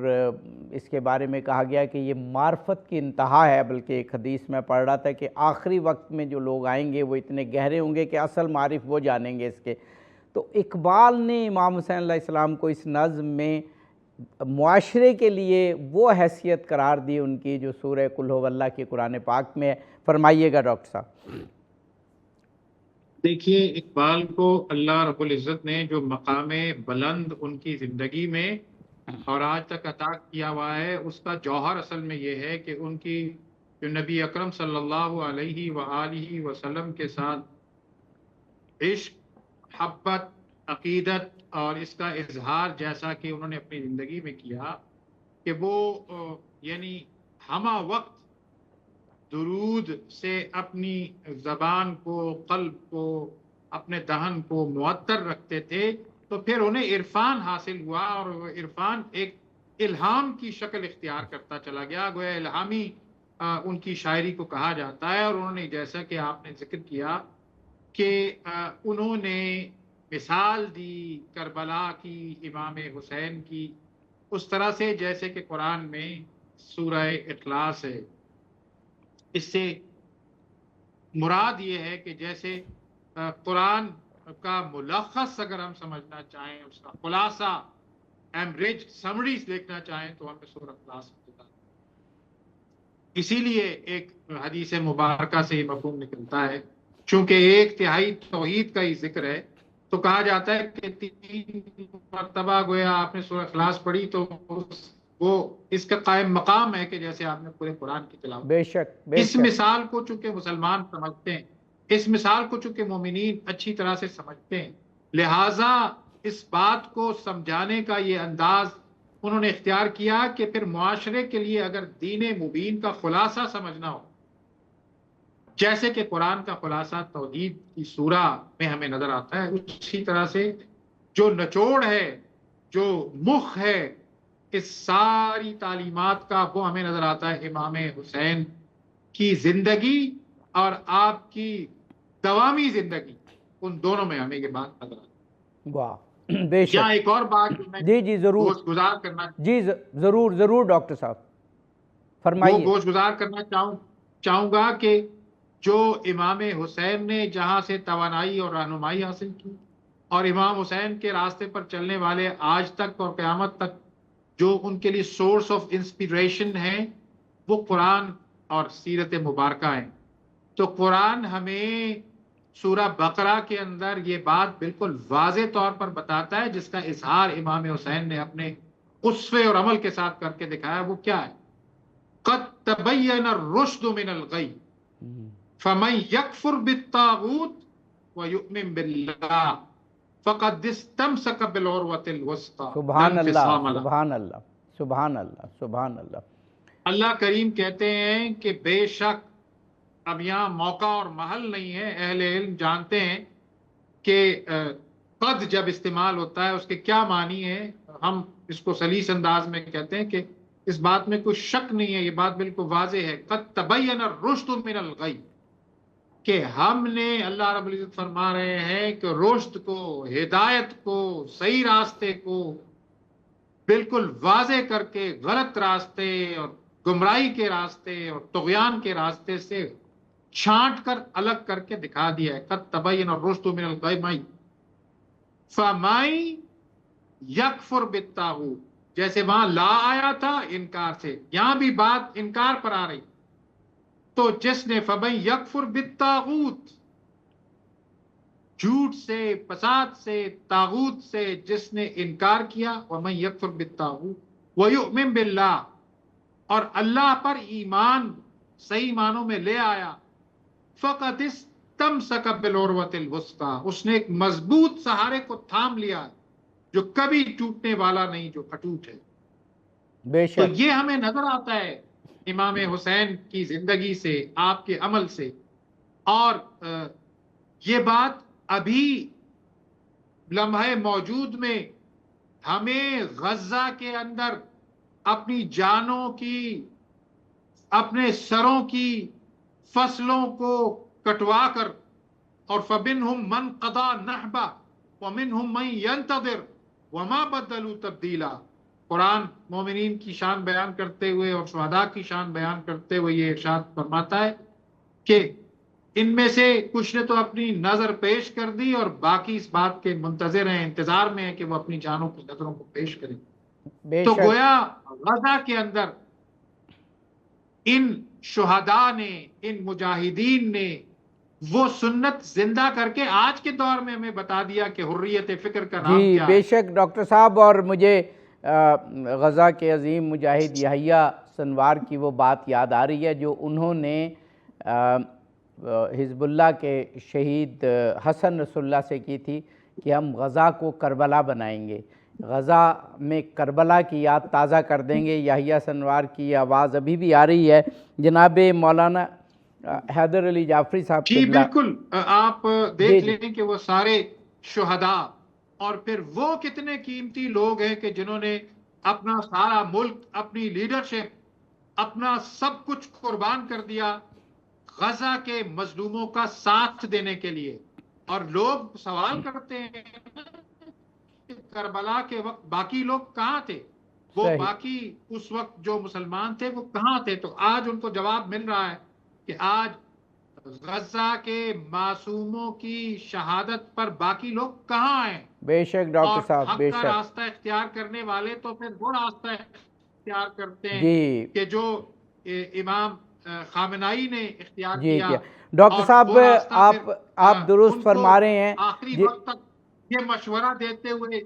اس کے بارے میں کہا گیا کہ یہ معرفت کی انتہا ہے، بلکہ ایک حدیث میں پڑھ رہا تھا کہ آخری وقت میں جو لوگ آئیں گے وہ اتنے گہرے ہوں گے کہ اصل معارف وہ جانیں گے اس کے۔ تو اقبال نے امام حسین علیہ السلام کو اس نظم میں معاشرے کے لیے وہ حیثیت قرار دی ان کی جو سورہ قل ھو اللہ کی قرآن پاک میں ہے۔ فرمائیے گا ڈاکٹر صاحب۔ دیکھیے، اقبال کو اللہ رب العزت نے جو مقام بلند ان کی زندگی میں اور آج تک عطا کیا ہوا ہے، اس کا جوہر اصل میں یہ ہے کہ ان کی جو نبی اکرم صلی اللہ علیہ وآلہ وسلم کے ساتھ عشق، محبت، عقیدت اور اس کا اظہار جیسا کہ انہوں نے اپنی زندگی میں کیا کہ وہ یعنی ہمہ وقت درود سے اپنی زبان کو، قلب کو، اپنے دہن کو معطر رکھتے تھے، تو پھر انہیں عرفان حاصل ہوا اور وہ عرفان ایک الہام کی شکل اختیار کرتا چلا گیا، گویا الہامی ان کی شاعری کو کہا جاتا ہے۔ اور انہوں نے جیسا کہ آپ نے ذکر کیا کہ انہوں نے مثال دی کربلا کی، امام حسین کی، اس طرح سے جیسے کہ قرآن میں سورہ اخلاص ہے۔ اس سے مراد یہ ہے کہ جیسے قرآن کا ملخص اگر ہم سمجھنا چاہیں، اس کا خلاصہ، ایمریج سمریز دیکھنا چاہیں تو ہمیں سورہ اخلاص ملتا ہے۔ اسی لیے ایک حدیث مبارکہ سے یہ مفہوم نکلتا ہے، چونکہ ایک تہائی توحید کا ہی ذکر ہے، تو کہا جاتا ہے کہ 3 مرتبہ گویا آپ نے سورہ اخلاص پڑھی تو وہ اس کا قائم مقام ہے کہ جیسے آپ نے پورے قرآن کی تلاوت۔ بے شک بے اس شک۔ مثال کو چونکہ مسلمان سمجھتے ہیں، اس مثال کو چونکہ مومنین اچھی طرح سے سمجھتے ہیں، لہٰذا اس بات کو سمجھانے کا یہ انداز انہوں نے اختیار کیا کہ پھر معاشرے کے لیے اگر دین مبین کا خلاصہ سمجھنا ہو، جیسے کہ قرآن کا خلاصہ توحید کی سورہ میں ہمیں نظر آتا ہے، اسی طرح سے جو نچوڑ ہے، جو مخ ہے اس ساری تعلیمات کا، وہ ہمیں نظر آتا ہے امام حسین کی زندگی اور آپ کی دوامی زندگی، ان دونوں میں ہمیں یہ بات نظر آتی ہے۔ واہ، بے شک۔ یہاں ایک اور بات جو میں جی ضرور، گوش گزار کرنا جی ضرور ڈاکٹر صاحب فرمائیے۔ گوش گزار کرنا چاہوں گا کہ جو امام حسین نے جہاں سے توانائی اور رہنمائی حاصل کی، اور امام حسین کے راستے پر چلنے والے آج تک اور قیامت تک جو ان کے لیے سورس آف انسپیریشن ہیں، وہ قرآن اور سیرت مبارکہ ہیں۔ تو قرآن ہمیں سورہ بقرہ کے اندر یہ بات بالکل واضح طور پر بتاتا ہے، جس کا اظہار امام حسین نے اپنے قصے اور عمل کے ساتھ کر کے دکھایا۔ وہ کیا ہے؟ قد تبین الرشد من الغی فمن یکفر بالطاغوت ویؤمن باللہ فقد استمسک بالعروۃ الوثقی۔ سبحان اللہ، سبحان اللہ، سبحان اللہ، سبحان اللہ۔ اللہ کریم کہتے ہیں کہ بے شک، اب یہاں موقع اور محل نہیں ہے، اہل علم جانتے ہیں کہ قد جب استعمال ہوتا ہے اس کے کیا معنی ہے۔ ہم اس کو سلیس انداز میں کہتے ہیں کہ اس بات میں کوئی شک نہیں ہے، یہ بات بالکل واضح ہے۔ قد تبین الرشد من الغی، کہ ہم نے، اللہ رب العزت فرما رہے ہیں کہ رشد کو، ہدایت کو، صحیح راستے کو بالکل واضح کر کے غلط راستے اور گمراہی کے راستے اور طغیان کے راستے سے چھانٹ کر الگ کر کے دکھا دیا ہے۔ قد تبین الرشد من الغی فمن یکفر بالطاغوت، جیسے وہاں لا آیا تھا انکار سے، یہاں بھی بات انکار پر آ رہی، تو جس نے فمن یکفر بالطاغوت، جھوٹ سے، فساد سے، طاغوت سے جس نے انکار کیا، ومن یکفر بالطاغوت ویؤمن باللہ، اور اللہ پر ایمان صحیح معنوں میں لے آیا، فقد استمسک بالعروۃ الوثقی، اس نے ایک مضبوط سہارے کو تھام لیا جو کبھی ٹوٹنے والا نہیں، جو اٹوٹ ہے۔ بے تو شک۔ یہ ہمیں نظر آتا ہے امام حسین کی زندگی سے، آپ کے عمل سے، اور یہ بات ابھی لمحے موجود میں ہمیں غزہ کے اندر اپنی جانوں کی، اپنے سروں کی فصلوں کو کٹوا کر، اور فَمِنْهُمْ مَنْ قَضَى نَحْبَهُ، ومنهم من ينتظر وما بدلوا تبدیلا۔ قرآن مومنین کی شان بیان کرتے ہوئے اور شہداء کی شان بیان کرتے ہوئے یہ ارشاد فرماتا ہے کہ ان میں سے کچھ نے تو اپنی نظر پیش کر دی اور باقی اس بات کے منتظر ہیں، انتظار میں ہیں کہ وہ اپنی جانوں کی نظروں کو پیش کریں۔ تو گویا غزہ کے اندر ان شہداء نے، ان مجاہدین نے وہ سنت زندہ کر کے آج کے دور میں ہمیں بتا دیا کہ حریت فکر کا نام جی کیا ہے۔ بے شک ڈاکٹر صاحب، اور مجھے غزہ کے عظیم مجاہد یحییٰ سنوار کی وہ بات یاد آ رہی ہے جو انہوں نے حزب اللہ کے شہید حسن رسول اللہ سے کی تھی کہ ہم غزہ کو کربلا بنائیں گے، غزہ میں کربلا کی یاد تازہ کر دیں گے۔ یحییٰ سنوار کی آواز ابھی بھی آ رہی ہے۔ جناب مولانا حیدر علی جعفری صاحب جی قبلہ، بالکل، آپ دیکھ لیں کہ وہ سارے شہداء اور پھر وہ کتنے قیمتی لوگ ہیں کہ جنہوں نے اپنا سارا ملک، اپنی لیڈرشپ، اپنا سب کچھ قربان کر دیا غزہ کے مظلوموں کا ساتھ دینے کے لیے۔ اور لوگ سوال کرتے ہیں کہ کربلا کے وقت باقی لوگ کہاں تھے؟ وہ صحیح، باقی اس وقت جو مسلمان تھے وہ کہاں تھے؟ تو آج ان کو جواب مل رہا ہے کہ آج غزہ کے معصوموں کی شہادت پر باقی لوگ کہاں ہیں؟ بے شک ڈاکٹر صاحب، حق بے کا شک راستہ اختیار کرنے والے تو پھر وہ راستہ اختیار کرتے ہیں جی کہ جو امام خامنائی نے اختیار جی کیا، ڈاکٹر اور صاحب وہ راستہ پھر آپ درست ان کو فرما رہے ہیں آخری جی وقت تک یہ مشورہ دیتے ہوئے۔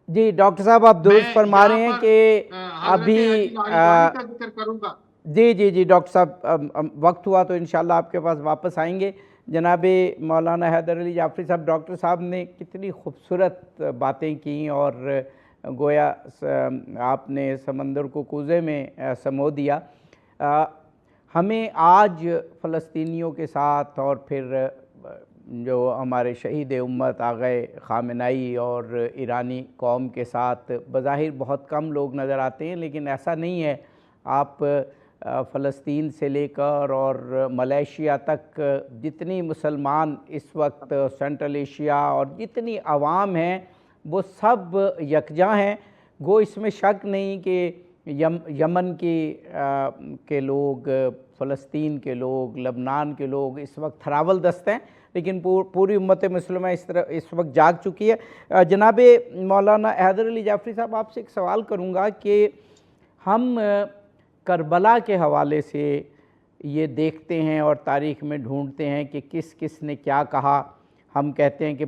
جی ڈاکٹر صاحب آپ درست میں فرما رہے یہاں ہیں پر کہ حضرت ابھی علی لاہوری کا ذکر کروں گا۔ جی ڈاکٹر صاحب وقت ہوا تو انشاءاللہ آپ کے پاس واپس آئیں گے۔ جناب مولانا حیدر علی جعفری صاحب، ڈاکٹر صاحب نے کتنی خوبصورت باتیں کیں اور گویا آپ نے سمندر کو کوزے میں سمو دیا۔ ہمیں آج فلسطینیوں کے ساتھ اور پھر جو ہمارے شہید امت آغائے خامنائی اور ایرانی قوم کے ساتھ بظاہر بہت کم لوگ نظر آتے ہیں، لیکن ایسا نہیں ہے۔ آپ فلسطین سے لے کر اور ملیشیا تک جتنی مسلمان اس وقت سینٹرل ایشیا اور جتنی عوام ہیں وہ سب یکجاں ہیں۔ گو اس میں شک نہیں کہ یمن کے لوگ، فلسطین کے لوگ، لبنان کے لوگ اس وقت تھراول دست ہیں، لیکن پوری امت مسلمہ اس وقت جاگ چکی ہے۔ جناب مولانا حیدر علی جعفری صاحب، آپ سے ایک سوال کروں گا کہ ہم کربلا کے حوالے سے یہ دیکھتے ہیں اور تاریخ میں ڈھونڈتے ہیں کہ کس کس نے کیا کہا۔ ہم کہتے ہیں کہ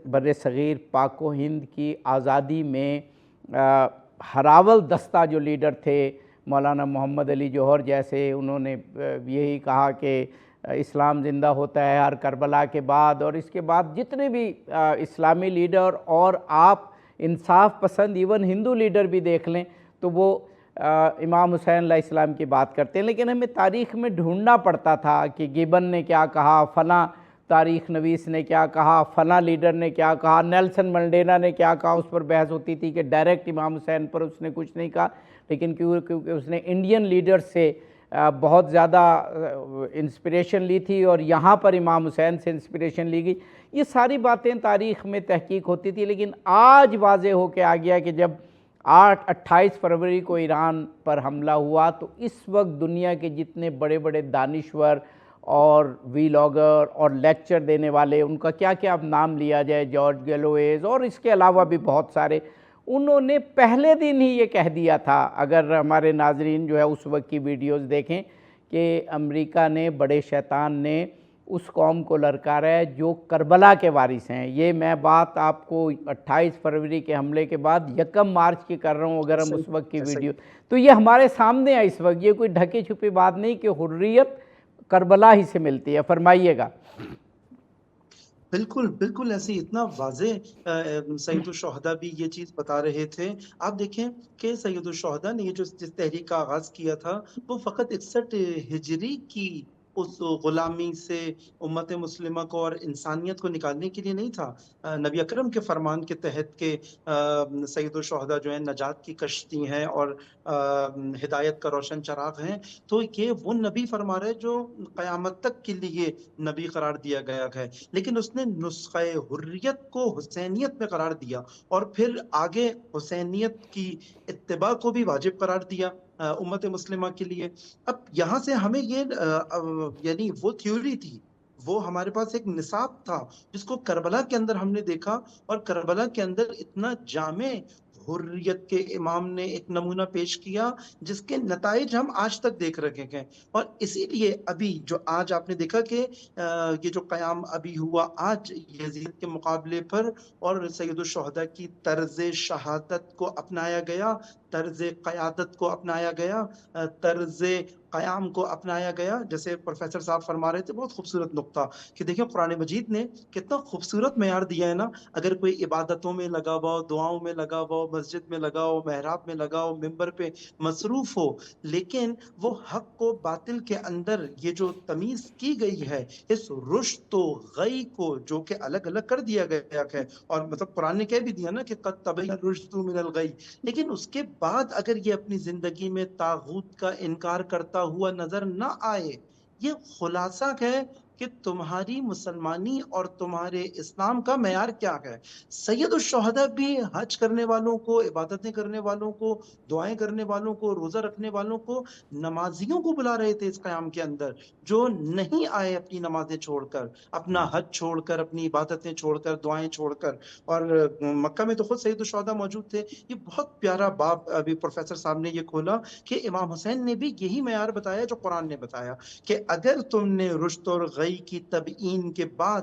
بر صغیر پاک و ہند کی آزادی میں ہراول دستہ جو لیڈر تھے مولانا محمد علی جوہر جیسے، انہوں نے یہی کہا کہ اسلام زندہ ہوتا ہے ہر کربلا کے بعد، اور اس کے بعد جتنے بھی اسلامی لیڈر اور آپ انصاف پسند ایون ہندو لیڈر بھی دیکھ لیں تو وہ امام حسین علیہ السلام کی بات کرتے ہیں۔ لیکن ہمیں تاریخ میں ڈھونڈنا پڑتا تھا کہ گبن نے کیا کہا، فلاں تاریخ نویس نے کیا کہا، فلاں لیڈر نے کیا کہا، نیلسن منڈیلا نے کیا کہا۔ اس پر بحث ہوتی تھی کہ ڈائریکٹ امام حسین پر اس نے کچھ نہیں کہا، لیکن کیونکہ اس نے انڈین لیڈر سے بہت زیادہ انسپریشن لی تھی اور یہاں پر امام حسین سے انسپریشن لی گئی۔ یہ ساری باتیں تاریخ میں تحقیق ہوتی تھی، لیکن آج واضح ہو کے آ گیا کہ جب 28 فروری کو ایران پر حملہ ہوا تو اس وقت دنیا کے جتنے بڑے بڑے دانشور اور ویلاگر اور لیکچر دینے والے، ان کا کیا کیا اب نام لیا جائے، جارج گیلویز اور اس کے علاوہ بھی بہت سارے، انہوں نے پہلے دن ہی یہ کہہ دیا تھا۔ اگر ہمارے ناظرین جو ہے اس وقت کی ویڈیوز دیکھیں کہ امریکہ نے، بڑے شیطان نے اس قوم کو للکارا ہے جو کربلا کے وارث ہیں۔ یہ میں بات آپ کو 28 فروری کے حملے کے بعد 1 مارچ کی کر رہا ہوں، اگر ہم اس وقت کی ویڈیو، تو یہ ہمارے سامنے ہے اس وقت، یہ کوئی ڈھکی چھپی بات نہیں کہ حریت کربلا ہی سے ملتی ہے۔ فرمائیے گا۔ بالکل ایسی اتنا واضح سید الشہداء بھی یہ چیز بتا رہے تھے۔ آپ دیکھیں کہ سید الشہداء نے یہ جس تحریک کا آغاز کیا تھا وہ فقط 61 ہجری کی اس غلامی سے امت مسلمہ کو اور انسانیت کو نکالنے کے لیے نہیں تھا۔ نبی اکرم کے فرمان کے تحت کہ سید الشہداء جو ہیں نجات کی کشتی ہیں اور ہدایت کا روشن چراغ ہیں، تو یہ وہ نبی فرما رہے جو قیامت تک کے لیے نبی قرار دیا گیا ہے، لیکن اس نے نسخہ حریت کو حسینیت میں قرار دیا اور پھر آگے حسینیت کی اتباع کو بھی واجب قرار دیا امت مسلمہ کے لیے۔ اب یہاں سے ہمیں یہ یعنی وہ تھیوری تھی، وہ ہمارے پاس ایک نصاب تھا جس کو کربلا کے اندر ہم نے دیکھا، اور کربلا کے اندر اتنا جامع حریت کے امام نے ایک نمونہ پیش کیا جس کے نتائج ہم آج تک دیکھ رہے ہیں۔ اور اسی لیے ابھی جو آج آپ نے دیکھا کہ یہ جو قیام ابھی ہوا آج یزید کے مقابلے پر، اور سید الشہداء کی طرز شہادت کو اپنایا گیا، طرز قیادت کو اپنایا گیا، طرز قیام کو اپنایا گیا۔ جیسے پروفیسر صاحب فرما رہے تھے، بہت خوبصورت نقطہ کہ دیکھیں قرآن مجید نے کتنا خوبصورت معیار دیا ہے نا۔ اگر کوئی عبادتوں میں لگا ہوا ہو، دعاؤں میں لگا ہوا ہو، مسجد میں لگا ہو، محراب میں لگا ہو، ممبر پہ مصروف ہو، لیکن وہ حق کو باطل کے اندر یہ جو تمیز کی گئی ہے، اس رشد و غی کو جو کہ الگ الگ کر دیا گیا ہے، اور مطلب قرآن نے کہہ بھی دیا نا کہ قد تبین الرشد من الغی، لیکن اس کے بعد اگر یہ اپنی زندگی میں طاغوت کا انکار کرتا ہوا نظر نہ آئے، یہ خلاصہ ہے کہ تمہاری مسلمانی اور تمہارے اسلام کا معیار کیا ہے۔ سید الشہداء بھی حج کرنے والوں کو، عبادتیں کرنے والوں کو، دعائیں کرنے والوں کو، روزہ رکھنے والوں کو، نمازیوں کو بلا رہے تھے اس قیام کے اندر، جو نہیں آئے اپنی نمازیں چھوڑ کر، اپنا حج چھوڑ کر، اپنی عبادتیں چھوڑ کر، دعائیں چھوڑ کر۔ اور مکہ میں تو خود سید الشہداء موجود تھے۔ یہ بہت پیارا باب ابھی پروفیسر صاحب نے یہ کھولا کہ امام حسین نے بھی یہی معیار بتایا جو قرآن نے بتایا، کہ اگر تم نے رشد اور غی کی تبیین کے بعد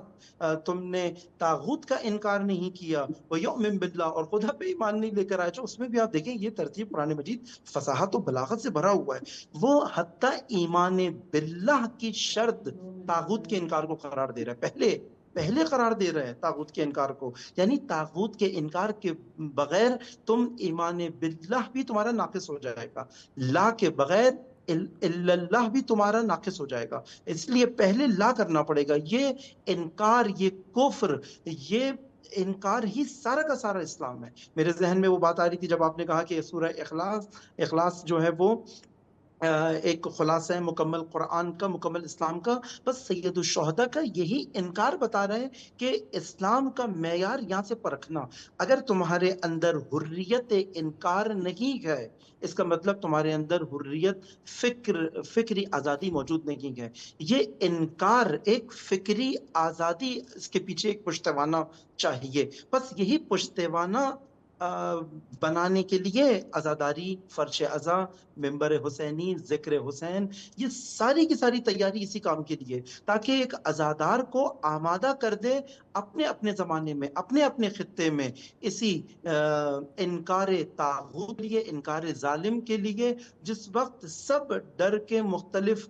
تم نے طاغوت کا انکار نہیں کیا، وَيُؤْمِن بِاللَّهِ، اور خدا پہ ایمان نہیں لے کر آئے، جو اس میں بھی آپ دیکھیں یہ ترتیب قرآن مجید فصاحت و بلاغت سے بھرا ہوا ہے۔ وہ حتیٰ ایمان باللہ کی شرط طاغوت کے انکار کو قرار دے رہا ہے، پہلے قرار دے رہے ہیں طاغوت کے انکار کو، یعنی طاغوت کے انکار کے بغیر تم ایمان باللہ بھی تمہارا ناقص ہو جائے گا، لا کے بغیر اللہ بھی تمہارا ناقص ہو جائے گا، اس لیے پہلے لا کرنا پڑے گا۔ یہ انکار، یہ کفر، یہ انکار ہی سارا کا سارا اسلام ہے۔ میرے ذہن میں وہ بات آ رہی تھی جب آپ نے کہا کہ سورہ اخلاص جو ہے وہ ایک خلاصہ ہے مکمل قرآن کا، مکمل اسلام کا۔ بس سید الشہداء کا یہی انکار بتا رہے ہیں کہ اسلام کا معیار یہاں سے پرکھنا، اگر تمہارے اندر حریت انکار نہیں ہے، اس کا مطلب تمہارے اندر حریت فکری آزادی موجود نہیں ہے۔ یہ انکار ایک فکری آزادی، اس کے پیچھے ایک پشتوانہ چاہیے، بس یہی پشتوانہ بنانے کے لیے عزاداری، فرش عزا، ممبر حسینی، ذکر حسین، یہ ساری کی ساری تیاری اسی کام کے لیے، تاکہ ایک عزادار کو آمادہ کر دے اپنے اپنے زمانے میں، اپنے اپنے خطے میں، اسی انکار طاغوت کے لیے، انکار ظالم کے لیے، جس وقت سب ڈر کے مختلف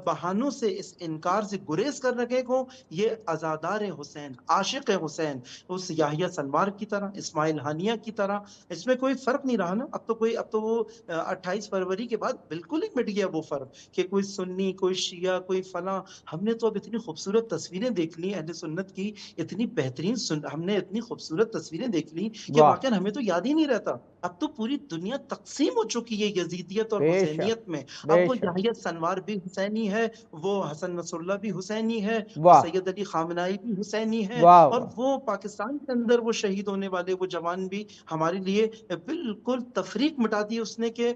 بہانوں سے اس انکار سے گریز کر رکھے ہوں، یہ عزادار حسین، عاشق حسین، اس یحییٰ سنوار کی طرح، اسماعیل ہانیہ کی طرح، اس میں کوئی فرق نہیں رہا نا۔ اب تو وہ 28 فروری کے بعد بالکل ہی مٹ گیا وہ فرق کہ کوئی سنی، کوئی شیعہ، کوئی فلاں۔ ہم نے تو اب اتنی خوبصورت تصویریں دیکھ لی اہل سنت کی، اتنی بہترین ہم نے اتنی خوبصورت تصویریں دیکھ لی کہ واہ، واقعا ہمیں تو یاد ہی نہیں رہتا۔ اب تو پوری دنیا تقسیم ہو چکی ہے یزیدیت اور بے شک، حسینیت میں۔ بے اب وہ شک، یحییٰ سنوار بھی حسینی ہے، وہ حسن نصر اللہ بھی حسینی ہے، وہ واہ سید علی خامنائی بھی حسینی ہے، واہ اور واہ، وہ پاکستان کے اندر وہ شہید ہونے والے وہ جوان بھی ہمارے لیے بالکل تفریق مٹا دی اس نے کہ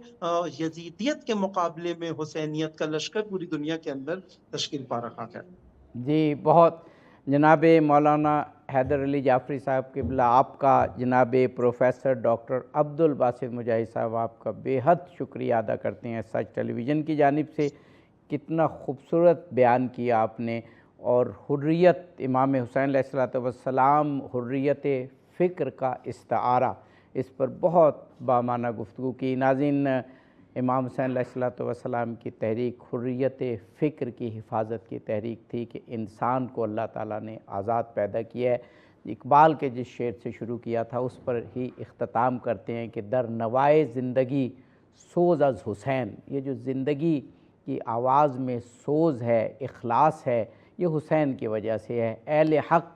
یزیدیت کے مقابلے میں حسینیت کا لشکر پوری دنیا کے اندر تشکیل پا رہا ہے۔ جی بہت جناب مولانا حیدر علی جعفری صاحب قبلہ آپ کا، جناب پروفیسر ڈاکٹر عبد الباسط مجاہد صاحب آپ کا بے حد شکریہ ادا کرتے ہیں سچ ٹیلی ویژن کی جانب سے۔ کتنا خوبصورت بیان کیا آپ نے، اور حریت امام حسین علیہ السلام، حریت فکر کا استعارہ، اس پر بہت بامعنی گفتگو کی۔ ناظرین، امام حسین علیہ السلام کی تحریک حریت فکر کی حفاظت کی تحریک تھی کہ انسان کو اللہ تعالیٰ نے آزاد پیدا کیا ہے۔ اقبال کے جس شعر سے شروع کیا تھا اس پر ہی اختتام کرتے ہیں کہ در نوائے زندگی سوز از حسین، یہ جو زندگی کی آواز میں سوز ہے، اخلاص ہے، یہ حسین کی وجہ سے ہے۔ اہل حق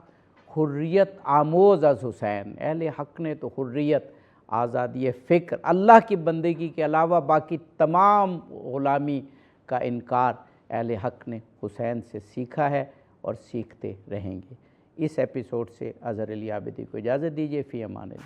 حریت آموز از حسین، اہل حق نے تو حریت، آزادی فکر، اللہ کی بندگی کے علاوہ باقی تمام غلامی کا انکار اہل حق نے حسین سے سیکھا ہے اور سیکھتے رہیں گے۔ اس ایپیسوڈ سے اظہر علی عابدی کو اجازت دیجیے، فی امان اللہ۔